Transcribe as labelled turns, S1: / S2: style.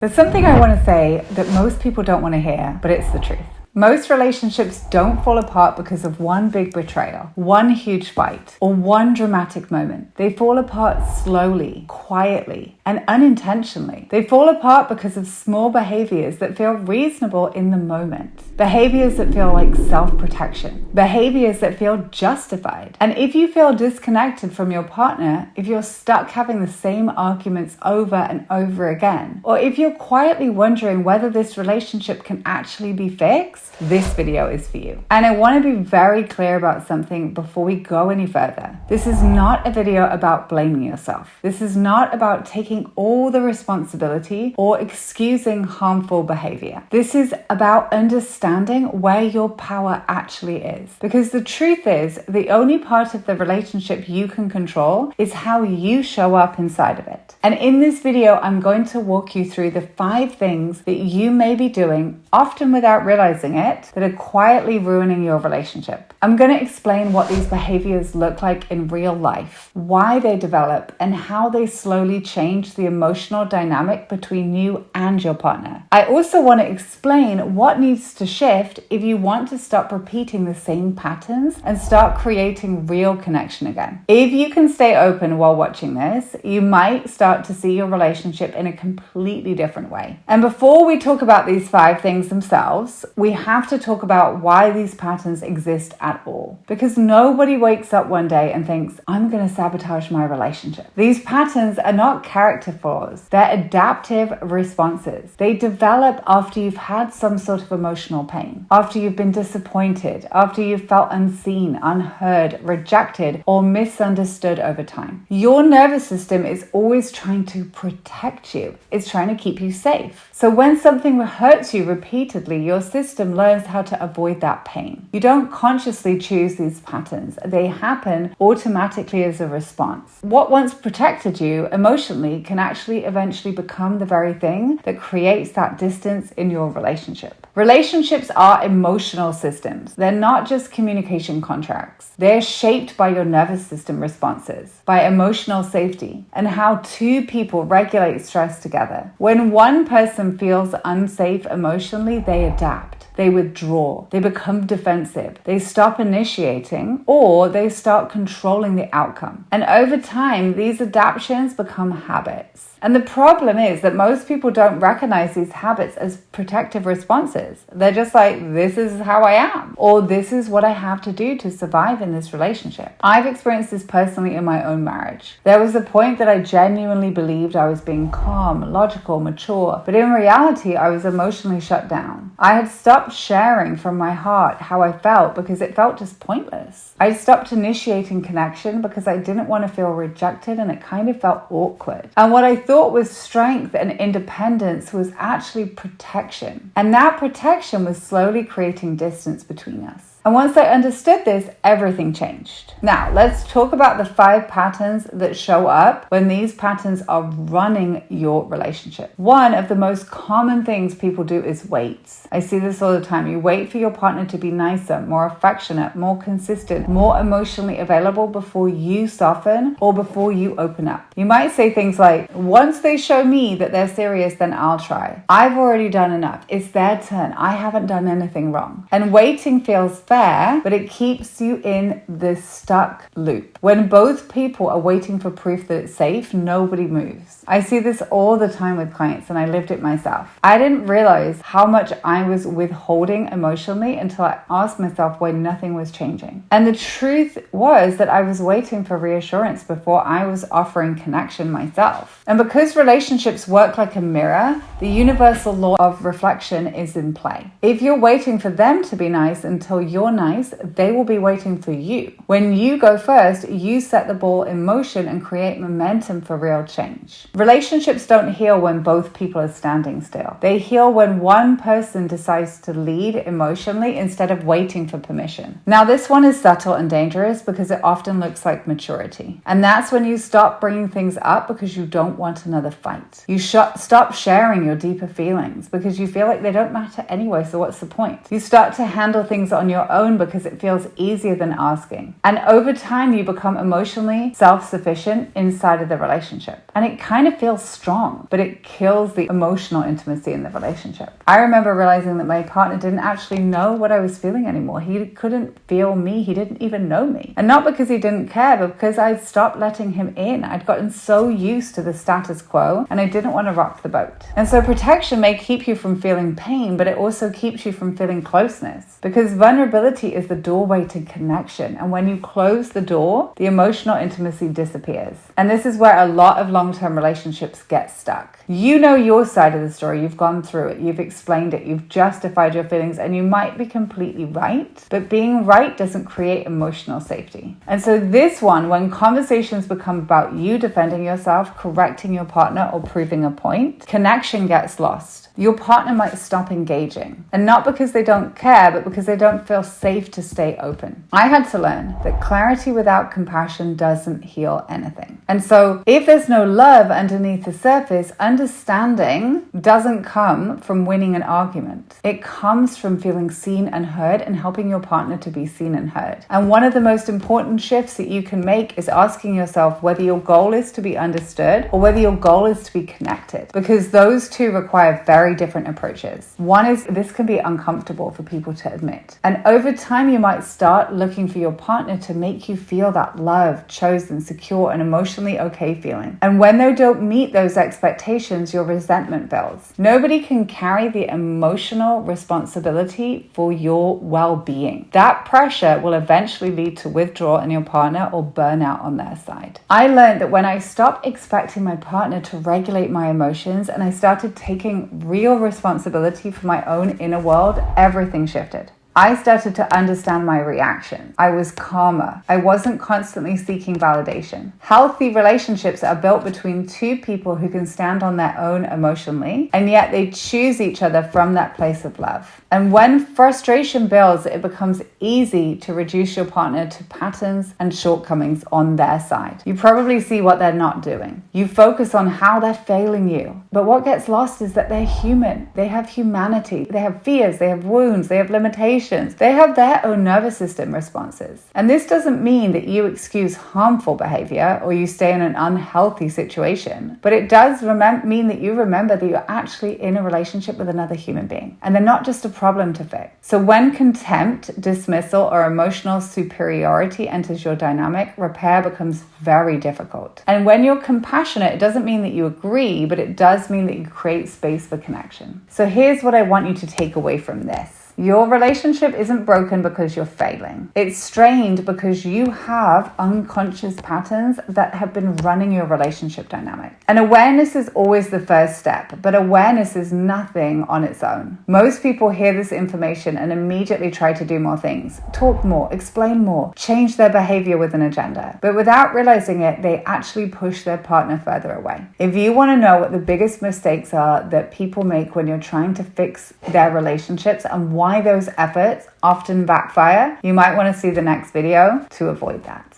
S1: There's something I want to say that most people don't want to hear, but it's the truth. Most relationships don't fall apart because of one big betrayal, one huge fight, or one dramatic moment. They fall apart slowly, quietly, and unintentionally. They fall apart because of small behaviors that feel reasonable in the moment. Behaviors that feel like self-protection. Behaviors that feel justified. And if you feel disconnected from your partner, if you're stuck having the same arguments over and over again, or if you're quietly wondering whether this relationship can actually be fixed, this video is for you. And I want to be very clear about something before we go any further. This is not a video about blaming yourself. This is not about taking all the responsibility or excusing harmful behavior. This is about understanding where your power actually is. Because the truth is, the only part of the relationship you can control is how you show up inside of it. And in this video, I'm going to walk you through the 5 things that you may be doing, often without realizing it, that are quietly ruining your relationship. I'm going to explain what these behaviors look like in real life, why they develop, and how they slowly change the emotional dynamic between you and your partner. I also want to explain what needs to shift if you want to stop repeating the same patterns and start creating real connection again. If you can stay open while watching this, you might start to see your relationship in a completely different way. And before we talk about these 5 things themselves, we have to talk about why these patterns exist at all. Because nobody wakes up one day and thinks, I'm going to sabotage my relationship. These patterns are not character flaws. They're adaptive responses. They develop after you've had some sort of emotional pain, after you've been disappointed, after you've felt unseen, unheard, rejected, or misunderstood over time. Your nervous system is always trying to protect you. It's trying to keep you safe. So when something hurts you repeatedly, your system learns how to avoid that pain. You don't consciously choose these patterns. They happen automatically as a response. What once protected you emotionally can actually eventually become the very thing that creates that distance in your relationship. Relationships are emotional systems. They're not just communication contracts. They're shaped by your nervous system responses, by emotional safety, and how 2 people regulate stress together. When one person feels unsafe emotionally, they adapt. They withdraw, they become defensive, they stop initiating, or they start controlling the outcome. And over time, these adaptations become habits. And the problem is that most people don't recognize these habits as protective responses. They're just like, this is how I am, or this is what I have to do to survive in this relationship. I've experienced this personally in my own marriage. There was a point that I genuinely believed I was being calm, logical, mature, but in reality, I was emotionally shut down. I had stopped sharing from my heart how I felt because it felt just pointless. I stopped initiating connection because I didn't want to feel rejected, and it kind of felt awkward. And what I thought was strength and independence was actually protection. And that protection was slowly creating distance between us. And once I understood this, everything changed. Now, let's talk about the 5 patterns that show up when these patterns are running your relationship. One of the most common things people do is wait. I see this all the time. You wait for your partner to be nicer, more affectionate, more consistent, more emotionally available before you soften or before you open up. You might say things like, once they show me that they're serious, then I'll try. I've already done enough. It's their turn. I haven't done anything wrong. And waiting feels fair, but it keeps you in this stuck loop. When both people are waiting for proof that it's safe, nobody moves. I see this all the time with clients, and I lived it myself. I didn't realize how much I was withholding emotionally until I asked myself why nothing was changing. And the truth was that I was waiting for reassurance before I was offering connection myself. And because relationships work like a mirror, the universal law of reflection is in play. If you're waiting for them to be nice until you're nice, they will be waiting for you. When you go first, you set the ball in motion and create momentum for real change. Relationships don't heal when both people are standing still. They heal when one person decides to lead emotionally instead of waiting for permission. Now, this one is subtle and dangerous because it often looks like maturity. And that's when you stop bringing things up because you don't want another fight. You stop sharing your deeper feelings because you feel like they don't matter anyway, so what's the point? You start to handle things on your your own because it feels easier than asking. And over time, you become emotionally self-sufficient inside of the relationship. And it kind of feels strong, but it kills the emotional intimacy in the relationship. I remember realizing that my partner didn't actually know what I was feeling anymore. He couldn't feel me. He didn't even know me. And not because he didn't care, but because I'd stopped letting him in. I'd gotten so used to the status quo and I didn't want to rock the boat. And so protection may keep you from feeling pain, but it also keeps you from feeling closeness, because vulnerability is the doorway to connection. And when you close the door, the emotional intimacy disappears. And this is where a lot of long-term relationships get stuck. You know your side of the story. You've gone through it. You've explained it. You've justified your feelings, and you might be completely right, but being right doesn't create emotional safety. And so this one, when conversations become about you defending yourself, correcting your partner, or proving a point, connection gets lost. Your partner might stop engaging, and not because they don't care, but because they don't feel safe to stay open. I had to learn that clarity without compassion doesn't heal anything. And so if there's no love underneath the surface, understanding doesn't come from winning an argument. It comes from feeling seen and heard and helping your partner to be seen and heard. And one of the most important shifts that you can make is asking yourself whether your goal is to be understood or whether your goal is to be connected, because those two require very different approaches. One is, this can be uncomfortable for people to admit. And over time, you might start looking for your partner to make you feel that love, chosen, secure, and emotionally okay feeling. And when they don't meet those expectations, your resentment builds. Nobody can carry the emotional responsibility for your well-being. That pressure will eventually lead to withdrawal in your partner or burnout on their side. I learned that when I stopped expecting my partner to regulate my emotions and I started taking real responsibility for my own inner world, everything shifted. I started to understand my reactions. I was calmer. I wasn't constantly seeking validation. Healthy relationships are built between two people who can stand on their own emotionally, and yet they choose each other from that place of love. And when frustration builds, it becomes easy to reduce your partner to patterns and shortcomings on their side. You probably see what they're not doing. You focus on how they're failing you. But what gets lost is that they're human. They have humanity. They have fears. They have wounds. They have limitations. They have their own nervous system responses. And this doesn't mean that you excuse harmful behavior or you stay in an unhealthy situation, but it does mean that you remember that you're actually in a relationship with another human being, and they're not just a problem to fix. So when contempt, dismissal, or emotional superiority enters your dynamic, repair becomes very difficult. And when you're compassionate, it doesn't mean that you agree, but it does mean that you create space for connection. So here's what I want you to take away from this. Your relationship isn't broken because you're failing. It's strained because you have unconscious patterns that have been running your relationship dynamic. And awareness is always the first step, but awareness is nothing on its own. Most people hear this information and immediately try to do more things, talk more, explain more, change their behavior with an agenda. But without realizing it, they actually push their partner further away. If you want to know what the biggest mistakes are that people make when you're trying to fix their relationships and why those efforts often backfire, you might want to see the next video to avoid that.